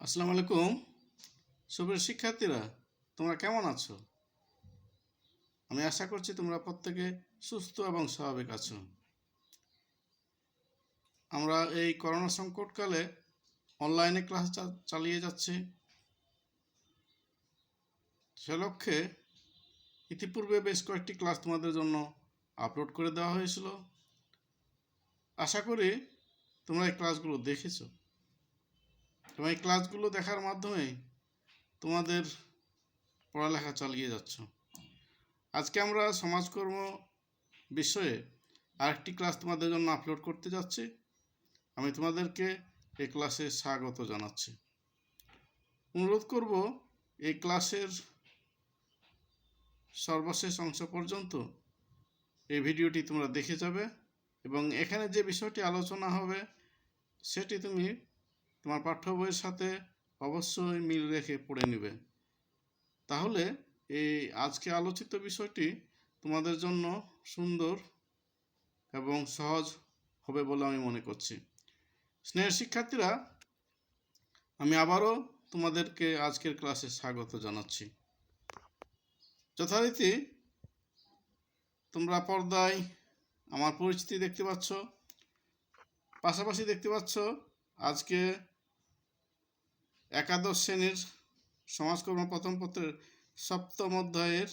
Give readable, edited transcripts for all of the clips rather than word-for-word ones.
আসসালামু আলাইকুম। সুপ্রিয় শিক্ষার্থীরা, তোমরা কেমন আছো? আমি আশা করছি তোমরা প্রত্যেকে সুস্থ এবং স্বাভাবিক আছো। আমরা এই করোনা সংকটকালে অনলাইনে ক্লাস চালিয়ে যাচ্ছি। সে লক্ষ্যে ইতিপূর্বে বেশ কয়েকটি ক্লাস তোমাদের জন্য আপলোড করে দেওয়া হয়েছিল। আশা করি তোমরা এই ক্লাসগুলো দেখেছো এবং এই ক্লাসগুলো দেখার মাধ্যমে তোমাদের পড়ালেখা চালিয়ে যাচ্ছ। আজকে আমরা সমাজকর্ম বিষয়ে আরেকটি ক্লাস তোমাদের জন্য আপলোড করতে যাচ্ছি। আমি তোমাদেরকে এই ক্লাসে স্বাগত জানাচ্ছি। অনুরোধ করব এই ক্লাসের সর্বশেষ অংশ পর্যন্ত এই ভিডিওটি তোমরা দেখে যাবে এবং এখানে যে বিষয়টি আলোচনা হবে সেটি তুমি তোমার পাঠ্য বইয়ের সাথে অবশ্যই মিল রেখে পড়ে নেবে। তাহলে এই আজকে আলোচিত বিষয়টি তোমাদের জন্য সুন্দর এবং সহজ হবে বলে আমি মনে করছি। স্নেহের শিক্ষার্থীরা, আমি আবারও তোমাদেরকে আজকের ক্লাসে স্বাগত জানাচ্ছি। যথারীতি তোমরা পর্দায় আমার পরিচিতি দেখতে পাচ্ছ, পাশাপাশি দেখতে পাচ্ছ আজকে একাদশ শ্রেণীর সমাজকর্ম প্রথম পত্রের সপ্তম অধ্যায়ের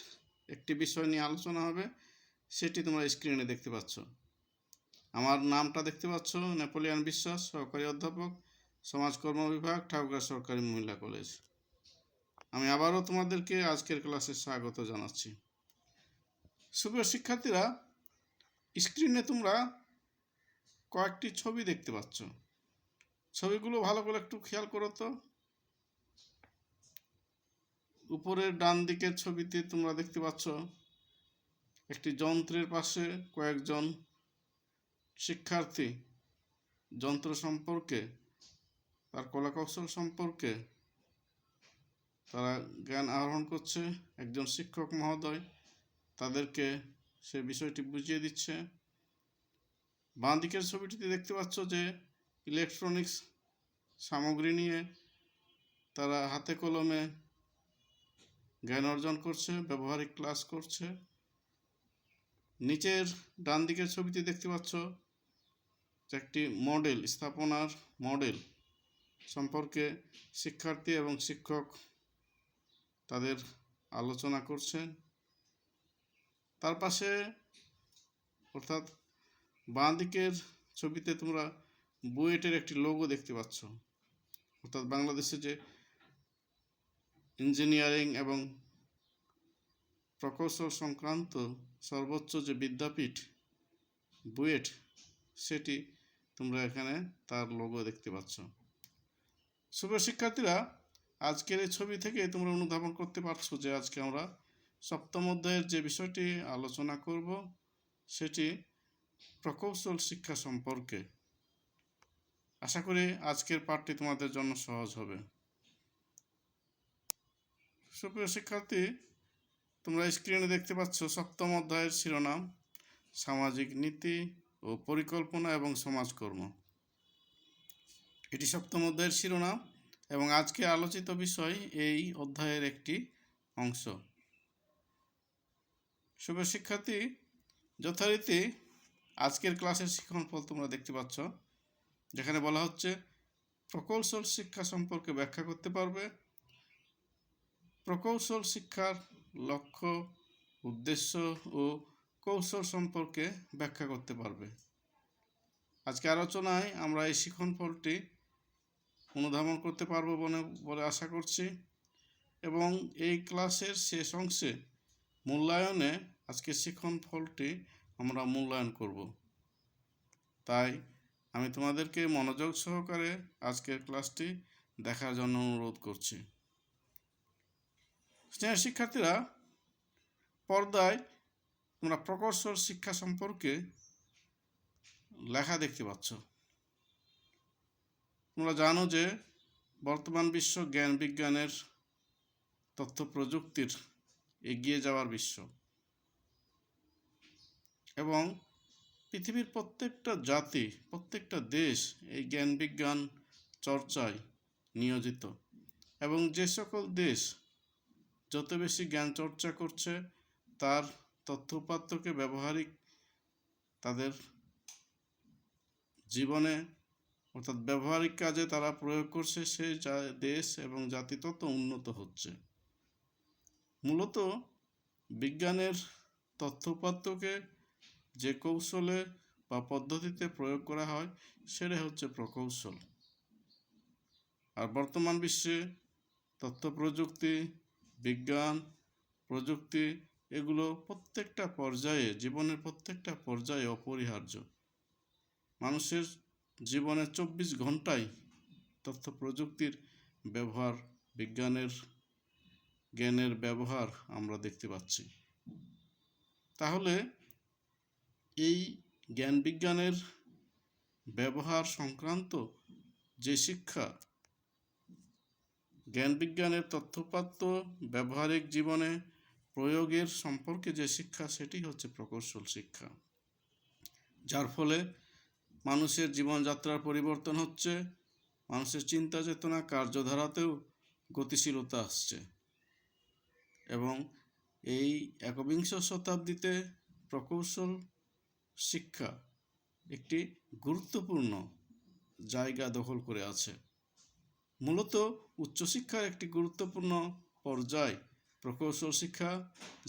একটি বিষয় নিয়ে আলোচনা হবে, সেটি তোমরা স্ক্রিনে দেখতে পাচ্ছ। আমার নামটা দেখতে পাচ্ছ, নেপোলিয়ান বিশ্বাস, সহকারী অধ্যাপক, সমাজকর্ম বিভাগ, ঠাকুরগাঁ সরকারি মহিলা কলেজ। আমি আবারও তোমাদেরকে আজকের ক্লাসে স্বাগত জানাচ্ছি। সুপ্রিয় শিক্ষার্থীরা, স্ক্রিনে তোমরা কয়েকটি ছবি দেখতে পাচ্ছ। ছবিগুলো ভালো করে একটু খেয়াল করো তো। উপরের ডান দিকের ছবিতে তোমরা দেখতে পাচ্ছ একটি যন্ত্রের পাশে কয়েকজন শিক্ষার্থী যন্ত্র সম্পর্কে, তার কলাকৌশল সম্পর্কে তারা জ্ঞান আহরণ করছে। একজন শিক্ষক মহোদয় তাদেরকে সে বিষয়টি বুঝিয়ে দিচ্ছে। বাঁ দিকের ছবিটিতে দেখতে পাচ্ছ যে ইলেকট্রনিক্স সামগ্রী নিয়ে তারা হাতে কলমে জ্ঞান অর্জন করছে, ব্যবহারিক ক্লাস করছে। নিচের ডান দিকের ছবিতে দেখতে পাচ্ছ যে একটি মডেল, স্থাপনার মডেল সম্পর্কে শিক্ষার্থী এবং শিক্ষক তাদের আলোচনা করছেন। তার পাশে অর্থাৎ বাঁ দিকের ছবিতে তোমরা বুয়েটের একটি লোগো দেখতে পাচ্ছ, অর্থাৎ বাংলাদেশে যে ইঞ্জিনিয়ারিং এবং প্রকৌশল সংক্রান্ত সর্বোচ্চ যে বিদ্যাপীঠ বুয়েট, সেটি তোমরা এখানে তার লোগো দেখতে পাচ্ছ। সুপ্রিয় শিক্ষার্থীরা, আজকের এই ছবি থেকে তোমরা অনুধাবন করতে পারছো যে আজকে আমরা সপ্তম অধ্যায়ের যে বিষয়টি আলোচনা করব সেটি প্রকৌশল শিক্ষা সম্পর্কে। আশা করি আজকের পাঠটি তোমাদের জন্য সহজ হবে। সুপ্রিয় শিক্ষার্থী, তোমরা স্ক্রিনে দেখতে পাচ্ছ সপ্তম অধ্যায়ের শিরোনাম সামাজিক নীতি ও পরিকল্পনা এবং সমাজকর্ম। এটি সপ্তম অধ্যায়ের শিরোনাম এবং আজকে আলোচিত বিষয় এই অধ্যায়ের একটি অংশ। শুভ শিক্ষার্থী, যথারীতি আজকের ক্লাসের শিক্ষণফল তোমরা দেখতে পাচ্ছ, যেখানে বলা হচ্ছে প্রকৌশল শিক্ষা সম্পর্কে ব্যাখ্যা করতে পারবে, প্রকৌশল শিক্ষার লক্ষ্য, উদ্দেশ্য ও কৌশল সম্পর্কে ব্যাখ্যা করতে পারবে। আজকে আলোচনায় আমরা এই শিক্ষণফলটি অনুধাবন করতে পারবো বলে আশা করছি এবং এই ক্লাসের শেষ অংশে মূল্যায়নে আজকে শিক্ষণফলটি আমরা মূল্যায়ন করব। তাই আমি তোমাদেরকে মনোযোগ সহকারে আজকের ক্লাসটি দেখার জন্য অনুরোধ করছি। স্নেহের শিক্ষার্থীরা, পর্দায় তোমরা প্রকৌশল শিক্ষা সম্পর্কে লেখা দেখতে পাচ্ছ। তোমরা জানো যে বর্তমান বিশ্ব জ্ঞান বিজ্ঞানের, তথ্য প্রযুক্তির এগিয়ে যাওয়ার বিশ্ব এবং পৃথিবীর প্রত্যেকটা জাতি, প্রত্যেকটা দেশ এই জ্ঞান বিজ্ঞান চর্চায় নিয়োজিত। এবং যে সকল দেশ যত বেশি জ্ঞান চর্চা করছে তার তথ্য-উপাত্তকে ব্যবহারিক তাদের জীবনে অর্থাৎ ব্যবহারিক কাজে তারা প্রয়োগ করছে, সেই দেশ এবং জাতি তত উন্নত হচ্ছে। মূলত বিজ্ঞানের তথ্য-উপাত্তকে যে কৌশলে বা পদ্ধতিতে প্রয়োগ করা হয় সেটা হচ্ছে প্রকৌশল। আর বর্তমান বিশ্বে তথ্য প্রযুক্তি, বিজ্ঞান, প্রযুক্তি এগুলো প্রত্যেকটা পর্যায়ে, জীবনের প্রত্যেকটা পর্যায়ে অপরিহার্য। মানুষের জীবনে 24 ঘন্টায় তথ্য প্রযুক্তির ব্যবহার, বিজ্ঞানের জ্ঞানের ব্যবহার আমরা দেখতে পাচ্ছি। তাহলে এই জ্ঞান বিজ্ঞানের ব্যবহার সংক্রান্ত যে শিক্ষা, জ্ঞান বিজ্ঞানের তথ্যোপাত্ত ব্যবহারিক জীবনে প্রয়োগের সম্পর্কে যে শিক্ষা, সেটি হচ্ছে প্রকৌশল শিক্ষা। যার ফলে মানুষের জীবনযাত্রার পরিবর্তন হচ্ছে, মানুষের চিন্তা চেতনা কার্যধারাতেও গতিশীলতা আসছে এবং এই একবিংশ শতাব্দীতে প্রকৌশল শিক্ষা একটি গুরুত্বপূর্ণ জায়গা দখল করে আছে। মূলত উচ্চশিক্ষার একটি গুরুত্বপূর্ণ পর্যায় প্রকৌশল শিক্ষা,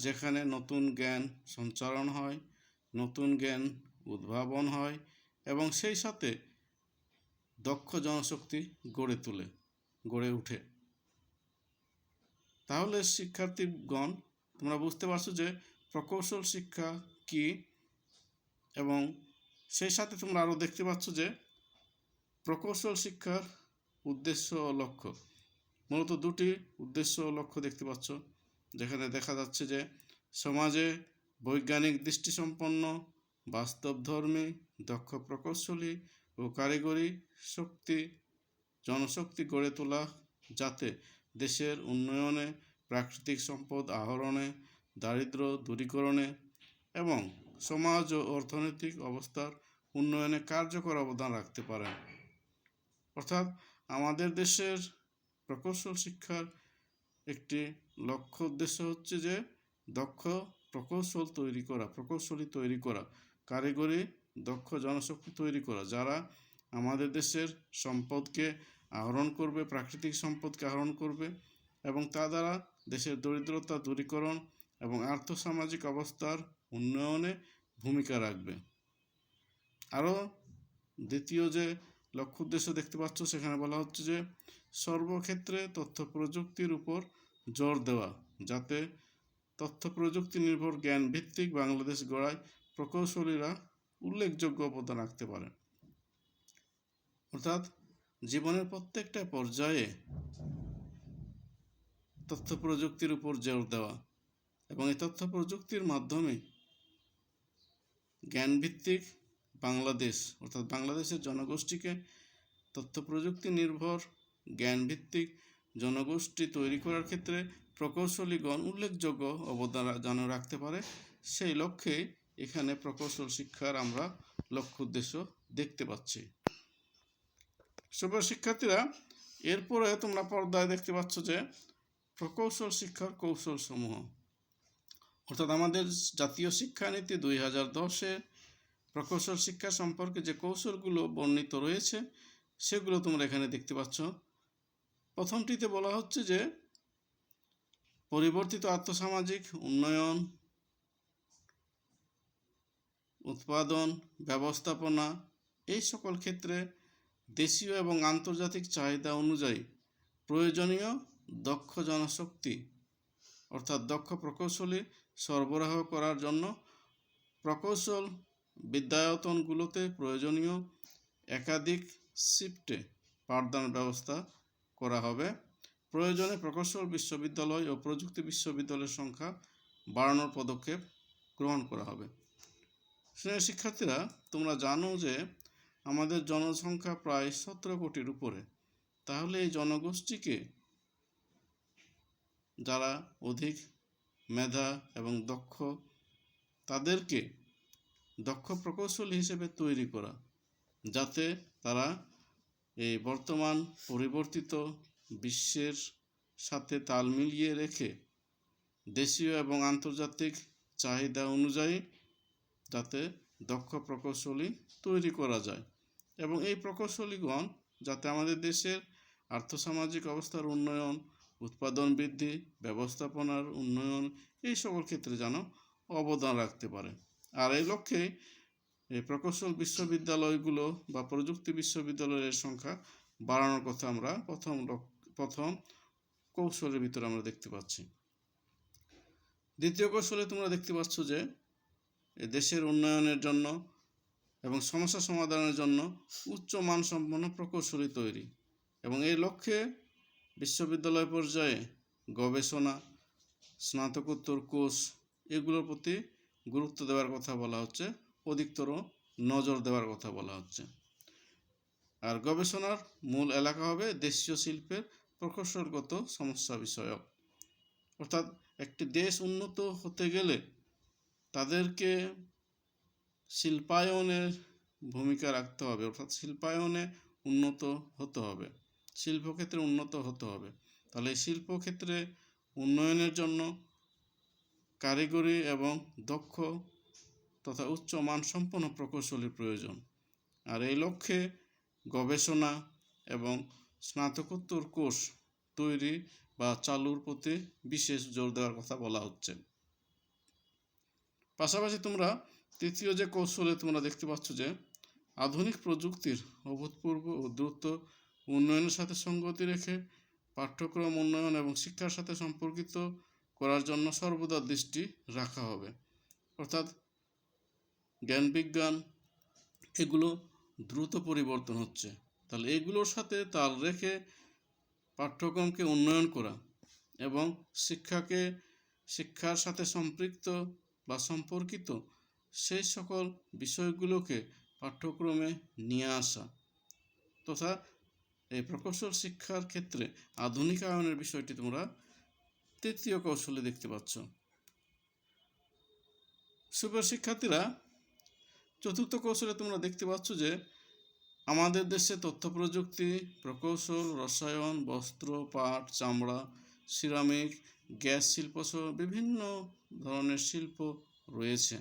যেখানে নতুন জ্ঞান সঞ্চারণ হয়, নতুন জ্ঞান উদ্ভাবন হয় এবং সেই সাথে দক্ষ জনশক্তি গড়ে ওঠে। তাহলে শিক্ষার্থীগণ, তোমরা বুঝতে পারছো যে প্রকৌশল শিক্ষা কি, এবং সেই সাথে তোমরা আরও দেখতে পাচ্ছ যে প্রকৌশল শিক্ষার উদ্দেশ্য ও লক্ষ্য। মূলত দুটি উদ্দেশ্য ও লক্ষ্য দেখতে পাচ্ছ, যেখানে দেখা যাচ্ছে যে সমাজে বৈজ্ঞানিক দৃষ্টিসম্পন্ন, বাস্তবধর্মী, দক্ষ প্রকৌশলী ও কারিগরি জনশক্তি গড়ে তোলা, যাতে দেশের উন্নয়নে, প্রাকৃতিক সম্পদ আহরণে, দারিদ্র্য দূরীকরণে এবং সমাজ ও অর্থনৈতিক অবস্থার উন্নয়নে কার্যকর অবদান রাখতে পারেন। অর্থাৎ আমাদের দেশের প্রকৌশল শিক্ষার একটি লক্ষ্য উদ্দেশ্য হচ্ছে যে দক্ষ প্রকৌশলী তৈরি করা, কারিগরি দক্ষ জনশক্তি তৈরি করা, যারা আমাদের দেশের সম্পদকে আহরণ করবে, প্রাকৃতিক সম্পদকে আহরণ করবে এবং তা দ্বারা দেশের দরিদ্রতা দূরীকরণ এবং আর্থসামাজিক অবস্থার উন্নয়নে ভূমিকা রাখবে। আরও দ্বিতীয় যে লক্ষ্য উদ্দেশ্য দেখতে পাচ্ছ, সেখানে বলা হচ্ছে যে সর্বক্ষেত্রে তথ্য প্রযুক্তির উপর জোর দেওয়া, যাতে তথ্য প্রযুক্তি নির্ভর জ্ঞান ভিত্তিক বাংলাদেশ গড়ায় প্রকৌশলীরা উল্লেখযোগ্য অবদান রাখতে পারে। অর্থাৎ জীবনের প্রত্যেকটা পর্যায়ে তথ্য প্রযুক্তির উপর জোর দেওয়া এবং এই তথ্য প্রযুক্তির মাধ্যমে জ্ঞানভিত্তিক বাংলাদেশ, অর্থাৎ বাংলাদেশের জনগোষ্ঠীকে তথ্য প্রযুক্তি নির্ভর জ্ঞানভিত্তিক জনগোষ্ঠী তৈরি করার ক্ষেত্রে প্রকৌশলীগণ উল্লেখযোগ্য অবদান যেন রাখতে পারে, সেই লক্ষ্যে এখানে প্রকৌশল শিক্ষার আমরা লক্ষ্য উদ্দেশ্য দেখতে পাচ্ছি। সুপ্রিয় শিক্ষার্থীরা, এরপরে তোমরা পর্দায় দেখতে পাচ্ছ যে প্রকৌশল শিক্ষার কৌশল সমূহ, অর্থাৎ আমাদের জাতীয় শিক্ষানীতি 2010-এ প্রকৌশল শিক্ষা সম্পর্কে যে কৌশলগুলো বর্ণিত রয়েছে সেগুলো তোমরা এখানে দেখতে পাচ্ছ। প্রথমটিতে বলা হচ্ছে যে পরিবর্তিত আর্থসামাজিক উন্নয়ন, উৎপাদন, ব্যবস্থাপনা এই সকল ক্ষেত্রে দেশীয় এবং আন্তর্জাতিক চাহিদা অনুযায়ী প্রয়োজনীয় দক্ষ জনশক্তি, অর্থাৎ দক্ষ প্রকৌশলী সরবরাহ করার জন্য প্রকৌশল বিদ্যায়তনগুলোতে প্রয়োজনীয় একাধিক শিফটে পাঠদান ব্যবস্থা করা হবে। প্রয়োজনে প্রকৌশল বিশ্ববিদ্যালয় ও প্রযুক্তি বিশ্ববিদ্যালয়ের সংখ্যা বাড়ানোর পদক্ষেপ গ্রহণ করা হবে। শিক্ষার্থীরা, তোমরা জানো যে আমাদের জনসংখ্যা প্রায় 17 কোটির উপরে। তাহলে এই জনগোষ্ঠীকে, যারা অধিক মেধা এবং দক্ষ, তাদেরকে দক্ষ প্রকৌশলী হিসেবে তৈরি করা, যাতে তারা এই বর্তমান পরিবর্তিত বিশ্বের সাথে তাল মিলিয়ে রেখে দেশীয় এবং আন্তর্জাতিক চাহিদা অনুযায়ী যাতে দক্ষ প্রকৌশলী তৈরি করা যায় এবং এই প্রকৌশলীগণ যাতে আমাদের দেশের আর্থসামাজিক অবস্থার উন্নয়ন, উৎপাদন বৃদ্ধি, ব্যবস্থাপনার উন্নয়ন এই সকল ক্ষেত্রে যেন অবদান রাখতে পারে। আর এই লক্ষ্যে এই প্রকৌশল বিশ্ববিদ্যালয়গুলো বা প্রযুক্তি বিশ্ববিদ্যালয়ের সংখ্যা বাড়ানোর কথা আমরা প্রথম কৌশলের ভিতরে আমরা দেখতে পাচ্ছি। দ্বিতীয় কৌশলে তোমরা দেখতে পাচ্ছ যে দেশের উন্নয়নের জন্য এবং সমস্যা সমাধানের জন্য উচ্চ মানসম্পন্ন প্রকৌশলী তৈরি এবং এই লক্ষ্যে বিশ্ববিদ্যালয় পর্যায়ে গবেষণা, স্নাতকোত্তর কোর্স এগুলোর প্রতি গুরুত্ব দেওয়ার কথা বলা হচ্ছে, অধিকতর নজর দেওয়ার কথা বলা হচ্ছে। আর গবেষণার মূল এলাকা হবে দেশীয় শিল্পের প্রকৌশলগত সমস্যা বিষয়ক। অর্থাৎ একটি দেশ উন্নত হতে গেলে তাদেরকে শিল্পায়নের ভূমিকা রাখতে হবে, অর্থাৎ শিল্পায়নে উন্নত হতে হবে, শিল্পক্ষেত্রে উন্নত হতে হবে। তাহলে এই শিল্পক্ষেত্রে উন্নয়নের জন্য কারিগরি এবং দক্ষ তথা উচ্চ মানসম্পন্ন প্রকৌশলীর প্রয়োজন। আর এই লক্ষ্যে গবেষণা এবং স্নাতকোত্তর কোর্স তৈরি বা চালুর প্রতি বিশেষ জোর দেওয়ার কথা বলা হচ্ছে। পাশাপাশি তোমরা তৃতীয় যে কৌশলে তোমরা দেখতে পাচ্ছ যে আধুনিক প্রযুক্তির অভূতপূর্ব ও দ্রুত উন্নয়নের সাথে সঙ্গতি রেখে পাঠ্যক্রম উন্নয়ন এবং শিক্ষার সাথে সম্পর্কিত করার জন্য সর্বদা দৃষ্টি রাখা হবে। অর্থাৎ জ্ঞান বিজ্ঞান এগুলো দ্রুত পরিবর্তন হচ্ছে, তাহলে এগুলোর সাথে তাল রেখে পাঠ্যক্রমকে উন্নয়ন করা এবং শিক্ষার সাথে সম্পৃক্ত বা সম্পর্কিত সেই সকল বিষয়গুলোকে পাঠ্যক্রমে নিয়ে আসা তথা এই প্রকৌশল শিক্ষার ক্ষেত্রে আধুনিকায়নের বিষয়টি তোমরা তৃতীয় কৌশলে দেখতে পাচ্ছ। সুপ্রিয় শিক্ষার্থীরা, চতুর্থ কৌশলে তোমরা দেখতে পাচ্ছ যে আমাদের দেশে তথ্য প্রযুক্তি, প্রকৌশল, রসায়ন, বস্ত্র, পাট, চামড়া, সিরামিক, গ্যাস শিল্প সহ বিভিন্ন ধরনের শিল্প রয়েছে,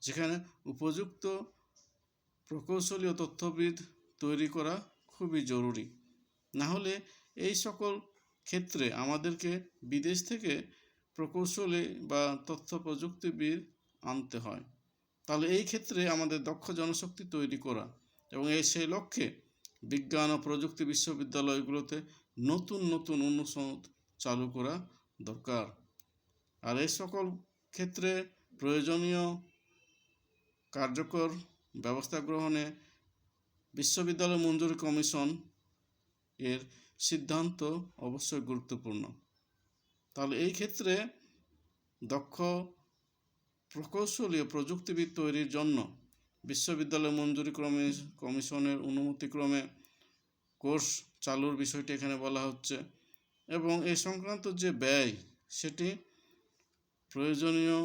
যেখানে উপযুক্ত প্রকৌশলী ও তথ্যবিদ তৈরি করা খুবই জরুরি। না হলে এই সকল ক্ষেত্রে আমাদেরকে বিদেশ থেকে প্রকৌশলী বা তথ্য প্রযুক্তিবিদ আনতে হয়। তাহলে এই ক্ষেত্রে আমাদের দক্ষ জনশক্তি তৈরি করা এবং সেই লক্ষ্যে বিজ্ঞান ও প্রযুক্তি বিশ্ববিদ্যালয়গুলোতে নতুন নতুন অনুষদ চালু করা দরকার। আর এই সকল ক্ষেত্রে প্রয়োজনীয় কার্যকর ব্যবস্থা গ্রহণে বিশ্ববিদ্যালয় মঞ্জুরি কমিশন এর সিদ্ধান্ত অবশ্যই গুরুত্বপূর্ণ। তাহলে এই ক্ষেত্রে দক্ষ প্রকৌশলী ও প্রযুক্তিবিদ তৈরির জন্য বিশ্ববিদ্যালয় মঞ্জুরি কমিশনের অনুমতিক্রমে কোর্স চালুর বিষয়টি এখানে বলা হচ্ছে এবং এই সংক্রান্ত যে ব্যয় সেটি প্রয়োজনীয়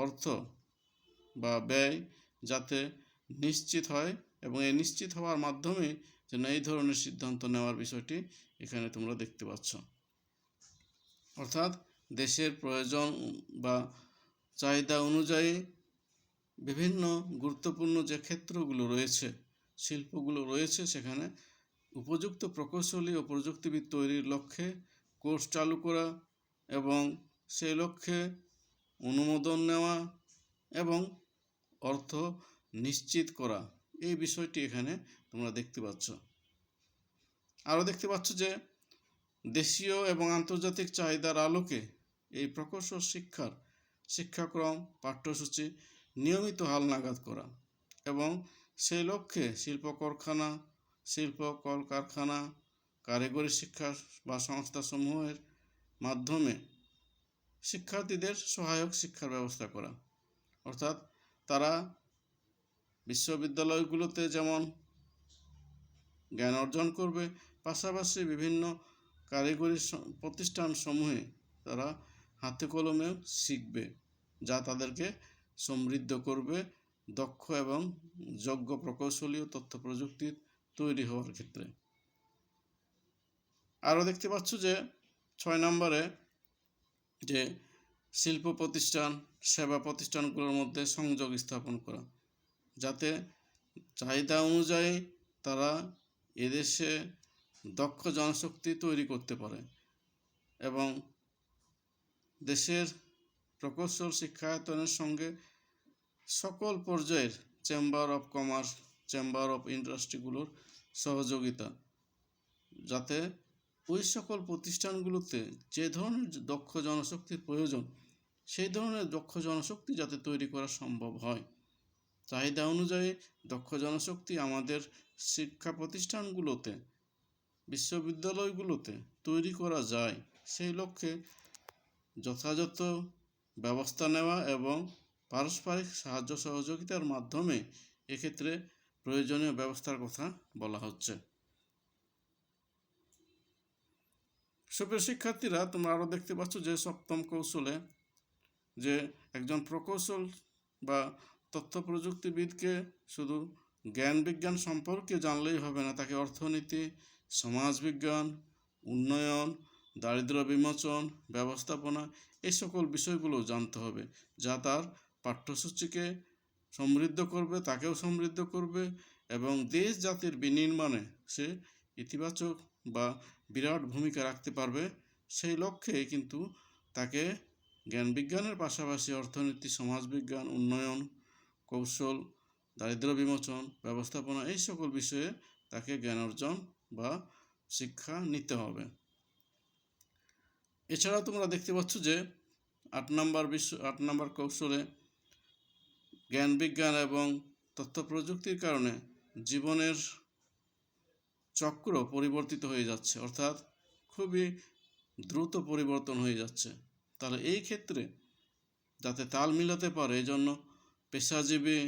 অর্থ বা ব্যয় যাতে নিশ্চিত হয় এবং এই নিশ্চিত হওয়ার মাধ্যমে যেন এই ধরনের সিদ্ধান্ত নেওয়ার বিষয়টি এখানে তোমরা দেখতে পাচ্ছ। অর্থাৎ দেশের প্রয়োজন বা চাহিদা অনুযায়ী বিভিন্ন গুরুত্বপূর্ণ যে ক্ষেত্রগুলো রয়েছে, শিল্পগুলো রয়েছে, সেখানে উপযুক্ত প্রকৌশলী ও প্রযুক্তিবিদ তৈরির লক্ষ্যে কোর্স চালু করা এবং সেই লক্ষ্যে অনুমোদন নেওয়া এবং অর্থ নিশ্চিত করা, এই বিষয়টি এখানে তোমরা দেখতে পাচ্ছ। আরও দেখতে পাচ্ছ যে দেশীয় এবং আন্তর্জাতিক চাহিদার আলোকে এই প্রকৌশল শিক্ষাক্রম পাঠ্যসূচি নিয়মিত হালনাগাদ করা এবং সেই লক্ষ্যে শিল্প কলকারখানা, কারিগরি শিক্ষা বা সংস্থাসমূহের মাধ্যমে শিক্ষার্থীদের সহায়ক শিক্ষার ব্যবস্থা করা। অর্থাৎ তারা বিশ্ববিদ্যালয়গুলোতে যেমন জ্ঞান অর্জন করবে, পাশাপাশি বিভিন্ন কারিগরি প্রতিষ্ঠানসমূহে তারা হাতে কলমেও শিখবে, যা তাদেরকে সমৃদ্ধ করবে দক্ষ এবং যোগ্য প্রকৌশলী ও তথ্য প্রযুক্তির তৈরি হওয়ার ক্ষেত্রে। আরও দেখতে পাচ্ছ যে 6 নম্বরে যে শিল্প প্রতিষ্ঠান সেবা প্রতিষ্ঠানগুলোর মধ্যে সংযোগ স্থাপন করা, যাতে চাহিদা অনুযায়ী তারা এদেশে দক্ষ জনশক্তি তৈরি করতে পারে এবং দেশের প্রকৌশল শিক্ষায়তনের সঙ্গে সকল পর্যায়ের chamber of commerce, chamber of ইন্ডাস্ট্রিগুলোর সহযোগিতা, যাতে ওই সকল প্রতিষ্ঠানগুলোতে যে ধরনের দক্ষ জনশক্তির প্রয়োজন সেই ধরনের দক্ষ জনশক্তি যাতে তৈরি করা সম্ভব হয়। চাহিদা অনুযায়ী দক্ষ জনশক্তি আমাদের শিক্ষা প্রতিষ্ঠানগুলোতে, বিশ্ববিদ্যালয়গুলোতে তৈরি করা যায়, সেই লক্ষ্যে যথাযথ ব্যবস্থা নেওয়া এবং পারস্পরিক সাহায্য সহযোগিতার মাধ্যমে এক্ষেত্রে প্রয়োজনীয় ব্যবস্থার কথা বলা হচ্ছে। সুপ্রিয় শিক্ষার্থীরা, তোমরা আরও দেখতে পাচ্ছ যে 7ম কৌশলে যে একজন প্রকৌশল বা তথ্য প্রযুক্তিবিদকে শুধু জ্ঞান বিজ্ঞান সম্পর্কে জানলেই হবে না, তাকে অর্থনীতি, সমাজবিজ্ঞান, উন্নয়ন, দারিদ্র্য বিমোচন, ব্যবস্থাপনা এই সকল বিষয়গুলো জানতে হবে, যা তার পাঠ্যসূচিকে সমৃদ্ধ করবে, তাকেও সমৃদ্ধ করবে এবং দেশ জাতির বিনির্মাণে সে ইতিবাচক বা বিরাট ভূমিকা রাখতে পারবে। সেই লক্ষ্যে কিন্তু তাকে জ্ঞান বিজ্ঞানের পাশাপাশি অর্থনীতি, সমাজবিজ্ঞান, উন্নয়ন, কৌশল, দারিদ্র্য বিমোচন, ব্যবস্থাপনা এই সকল বিষয়ে তাকে জ্ঞান অর্জন বা শিক্ষা নিতে হবে। এছাড়াও তোমরা দেখতে পাচ্ছ যে 8 নম্বর কৌশলে জ্ঞান বিজ্ঞান এবং তথ্য প্রযুক্তির কারণে জীবনের চক্র পরিবর্তিত হয়ে যাচ্ছে, অর্থাৎ খুবই দ্রুত পরিবর্তন হয়ে যাচ্ছে। তাহলে এই ক্ষেত্রে যাতে তাল মিলাতে পারে, এই জন্য পেশাজীবী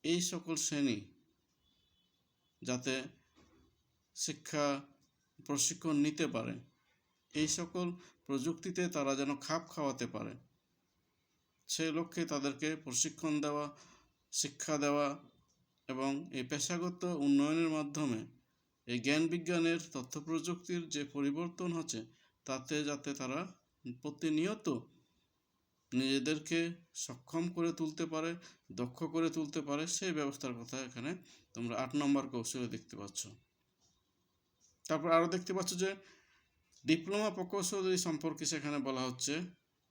এই সকল শ্রেণী যাতে শিক্ষা প্রশিক্ষণ নিতে পারে, এই সকল প্রযুক্তিতে তারা যেন খাপ খাওয়াতে পারে, সেই লক্ষ্যে তাদেরকে প্রশিক্ষণ দেওয়া, শিক্ষা দেওয়া এবং এই পেশাগত উন্নয়নের মাধ্যমে এই জ্ঞান বিজ্ঞানের তথ্য প্রযুক্তির যে পরিবর্তন হচ্ছে তাতে যাতে তারা প্রতিনিয়ত নিজেদেরকে সক্ষম করে তুলতে পারে, দক্ষ করে তুলতে পারে, সেই ব্যবস্থার কথা এখানে তোমরা 8 নম্বর কৌশলে দেখতে পাচ্ছ। তারপর আরও দেখতে পাচ্ছ যে ডিপ্লোমা প্রকৌশলী সম্পর্কে সেখানে বলা হচ্ছে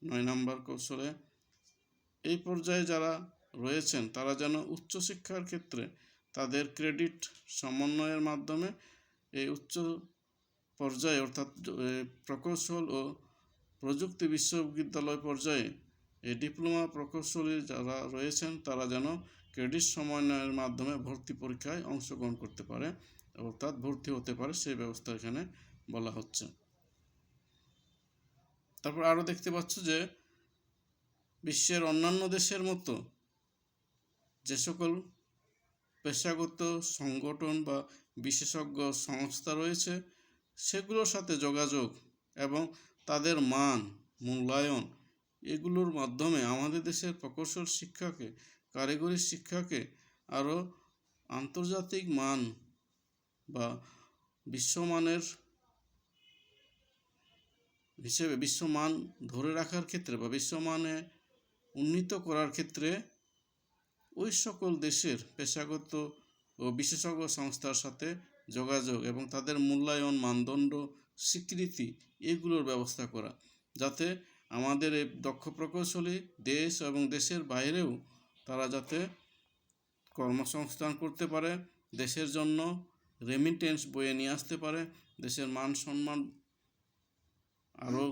9 নম্বর কৌশলে। এই পর্যায়ে যারা রয়েছেন তারা যেন উচ্চশিক্ষার ক্ষেত্রে তাদের ক্রেডিট সমন্বয়ের মাধ্যমে এই উচ্চ পর্যায়ে অর্থাৎ প্রকৌশল ও প্রযুক্তি বিশ্ববিদ্যালয় পর্যায়ে এই ডিপ্লোমা প্রকৌশলী যারা রয়েছেন তারা যেন ক্রেডিট সমন্বয়ের মাধ্যমে ভর্তি পরীক্ষায় অংশগ্রহণ করতে পারে, অর্থাৎ ভর্তি হতে পারে, সেই ব্যবস্থা এখানে বলা হচ্ছে। তারপর আরও দেখতে পাচ্ছ যে বিশ্বের অন্যান্য দেশের মতো যে সকল পেশাগত সংগঠন বা বিশেষজ্ঞ সংস্থা রয়েছে সেগুলোর সাথে যোগাযোগ এবং তাদের মান মূল্যায়ন এগুলোর মাধ্যমে আমাদের দেশের প্রকৌশল শিক্ষাকে, কারিগরি শিক্ষাকে আরও আন্তর্জাতিক মান বা বিশ্বমানের হিসেবে বিশ্বমান ধরে রাখার ক্ষেত্রে বা বিশ্বমানে উন্নীত করার ক্ষেত্রে ওই সকল দেশের পেশাগত ও বিশেষজ্ঞ সংস্থার সাথে যোগাযোগ এবং তাদের মূল্যায়ন, মানদণ্ড, স্বীকৃতি এগুলোর ব্যবস্থা করা, যাতে আমাদের এই দক্ষ প্রকৌশলী দেশ এবং দেশের বাইরেও তারা যাতে কর্মসংস্থান করতে পারে, দেশের জন্য রেমিটেন্স বয়ে নিয়ে আসতে পারে, দেশের মান সম্মান আরও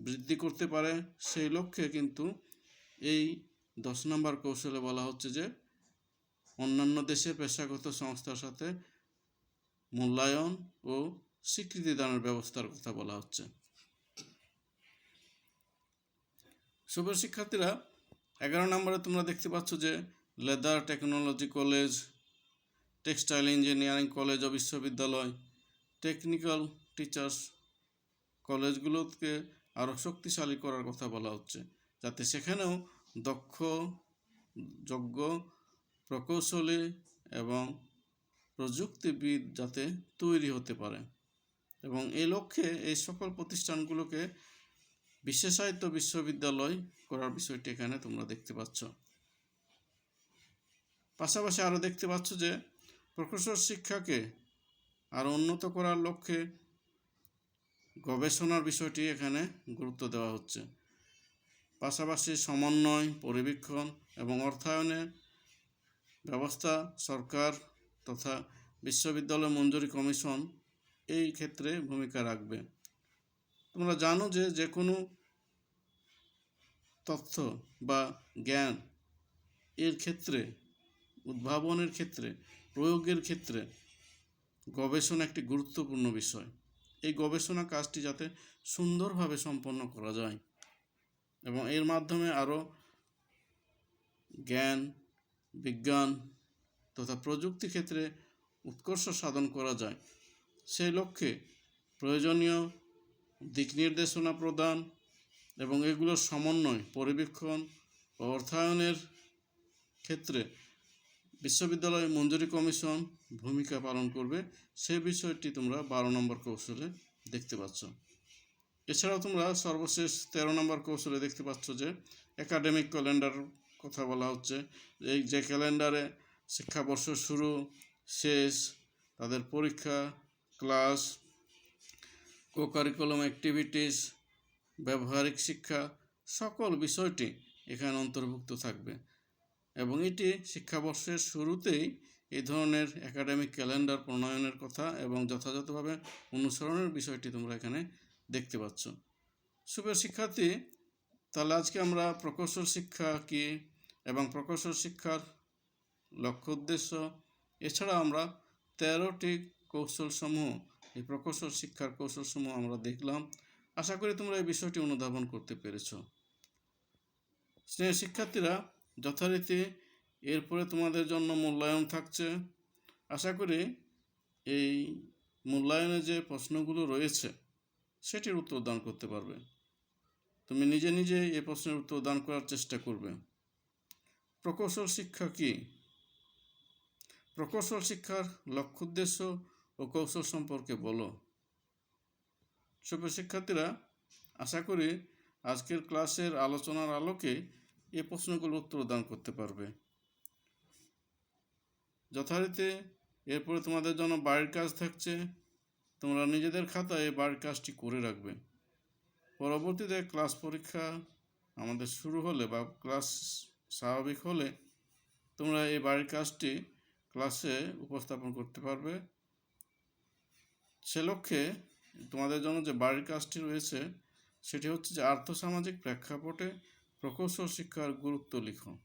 বৃদ্ধি করতে পারে, সেই লক্ষ্যে কিন্তু এই 10 নম্বর কৌশলে বলা হচ্ছে যে অন্যান্য দেশের পেশাগত সংস্থার সাথে মূল্যায়ন ও স্বীকৃতি দানের ব্যবস্থার কথা বলা হচ্ছে। সুপ্রিয় শিক্ষার্থীরা, 11 নম্বরে তোমরা দেখতে পাচ্ছ যে leather technology college, textile engineering college ও বিশ্ববিদ্যালয়, টেকনিক্যাল টিচার্স কলেজগুলোকে আরও শক্তিশালী করার কথা বলা হচ্ছে, যাতে সেখানেও দক্ষ, যোগ্য প্রকৌশলী এবং প্রযুক্তিবিদ যাতে তৈরি হতে পারে। এবং এই লক্ষ্যে এই সকল প্রতিষ্ঠানগুলোকে বিশেষায়িত বিশ্ববিদ্যালয় করার বিষয়টি এখানে তোমরা দেখতে পাচ্ছ। পাশাপাশি আরও দেখতে পাচ্ছ যে প্রকৌশল শিক্ষাকে আরও উন্নত করার লক্ষ্যে গবেষণার বিষয়টি এখানে গুরুত্ব দেওয়া হচ্ছে। পাশাপাশি সমন্বয়, পরিবীক্ষণ এবং অর্থায়নের ব্যবস্থা সরকার তথা বিশ্ববিদ্যালয় মঞ্জুরি কমিশন এই ক্ষেত্রে ভূমিকা রাখবে। তোমরা জানো যে যে কোনো তথ্য বা জ্ঞান এর ক্ষেত্রে, উদ্ভাবনের ক্ষেত্রে, প্রয়োগের ক্ষেত্রে গবেষণা একটি গুরুত্বপূর্ণ বিষয়। এই গবেষণা কাজটি যাতে সুন্দরভাবে সম্পন্ন করা যায় এবং এর মাধ্যমে আরও জ্ঞান, বিজ্ঞান তথা প্রযুক্তি ক্ষেত্রে উৎকর্ষ সাধন করা যায়, সেই লক্ষ্যে প্রয়োজনীয় দিক নির্দেশনা প্রদান এবং এগুলোর সমন্বয়, পরিবীক্ষণ ও অর্থায়নের ক্ষেত্রে বিশ্ববিদ্যালয় মঞ্জুরি কমিশন ভূমিকা পালন করবে। সেই বিষয়টি তোমরা 12 নম্বর কৌশলে দেখতে পাচ্ছ। এছাড়াও তোমরা সর্বশেষ 13 নম্বর কৌশলে দেখতে পাচ্ছ যে একাডেমিক ক্যালেন্ডার কথা বলা হচ্ছে। এই যে ক্যালেন্ডারে শিক্ষাবর্ষ শুরু, শেষ, তাদের পরীক্ষা, ক্লাস, কো-কারিকুলাম অ্যাক্টিভিটিস, ব্যবহারিক শিক্ষা সকল বিষয়টি এখানে অন্তর্ভুক্ত থাকবে এবং এটি শিক্ষাবর্ষের শুরুতেই এই ধরনের একাডেমিক ক্যালেন্ডার প্রণয়নের কথা এবং যথাযথভাবে অনুসরণের বিষয়টি তোমরা এখানে দেখতে পাচ্ছ। সুপ্রিয় শিক্ষার্থী, তাহলে আজকে আমরা প্রকৌশল শিক্ষা কী এবং প্রকৌশল শিক্ষার লক্ষ্য উদ্দেশ্য এছাড়া আমরা 13টি কৌশলসমূহ, এই প্রকৌশল শিক্ষার কৌশলসমূহ আমরা দেখলাম। আশা করি তোমরা এই বিষয়টি অনুধাবন করতে পেরেছ। স্নেহ শিক্ষার্থীরা, যথারীতি এরপরে তোমাদের জন্য মূল্যায়ন থাকছে। আশা করি এই মূল্যায়নে যে প্রশ্নগুলো রয়েছে সেটির উত্তর দান করতে পারবে। তুমি নিজে নিজে এই প্রশ্নের উত্তর দান করার চেষ্টা করবে। প্রকৌশল শিক্ষা কী? প্রকৌশল শিক্ষার লক্ষ্য উদ্দেশ্য ও কৌশল সম্পর্কে বলো। সুপ্রিয় শিক্ষার্থীরা, আশা করি আজকের ক্লাসের আলোচনার আলোকে এই প্রশ্নগুলোর উত্তর দান করতে পারবে। যথারীতি এরপরে তোমাদের জন্য বাড়ির কাজ থাকছে। তোমরা নিজেদের খাতায় এই বাড়ির কাজটি করে রাখবে। পরবর্তীতে ক্লাস পরীক্ষা আমাদের শুরু হলে বা ক্লাস স্বাভাবিক হলে তোমরা এই বাড়ির কাজটি ক্লাসে উপস্থাপন করতে পারবে। সে লক্ষ্যে তোমাদের জন্য যে বাড়ির কাজটি রয়েছে সেটি হচ্ছে যে আর্থসামাজিক প্রেক্ষাপটে প্রকৌশল শিক্ষার গুরুত্ব লিখো।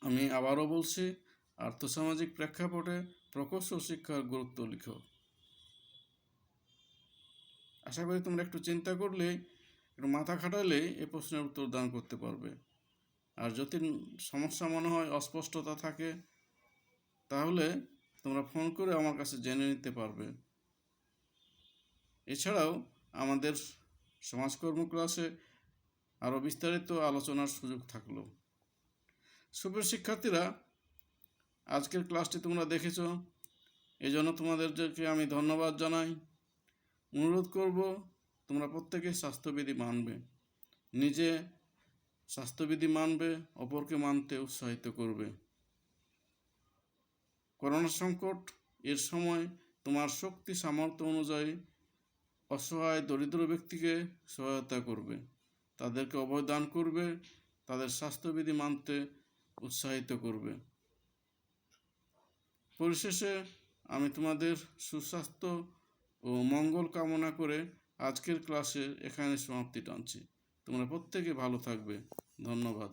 আমি আবারও বলছি, আর্থসামাজিক প্রেক্ষাপটে প্রকৌশল শিক্ষার গুরুত্ব লিখো। আশা করি তোমরা একটু চিন্তা করলে, একটু মাথা খাটালে এই প্রশ্নের উত্তর দান করতে পারবে। আর যদি সমস্যা মনে হয়, অস্পষ্টতা থাকে, তাহলে তোমরা ফোন করে আমার কাছে জেনে নিতে পারবে। এছাড়াও আমাদের সমাজকর্ম ক্লাসে আরও বিস্তারিত আলোচনার সুযোগ থাকলো। সুপ্রিয় শিক্ষার্থীরা, আজকের ক্লাসটি তোমরা দেখেছ, এজন্য তোমাদেরকে আমি ধন্যবাদ জানাই। অনুরোধ করব তোমরা প্রত্যেকে স্বাস্থ্যবিধি মানবে, নিজে স্বাস্থ্যবিধি মানবে, অপরকে মানতে উৎসাহিত করবে। করোনা সংকট এর সময় তোমার শক্তি সামর্থ্য অনুযায়ী অসহায় দরিদ্র ব্যক্তিকে সহায়তা করবে, তাদেরকে অভয় দান করবে, তাদের স্বাস্থ্যবিধি মানতে উৎসাহিত করবে। পরিশেষে আমি তোমাদের সুস্বাস্থ্য ও মঙ্গল কামনা করে আজকের ক্লাসে এখানে সমাপ্তি টানছি। তোমরা প্রত্যেকে ভালো থাকবে। ধন্যবাদ।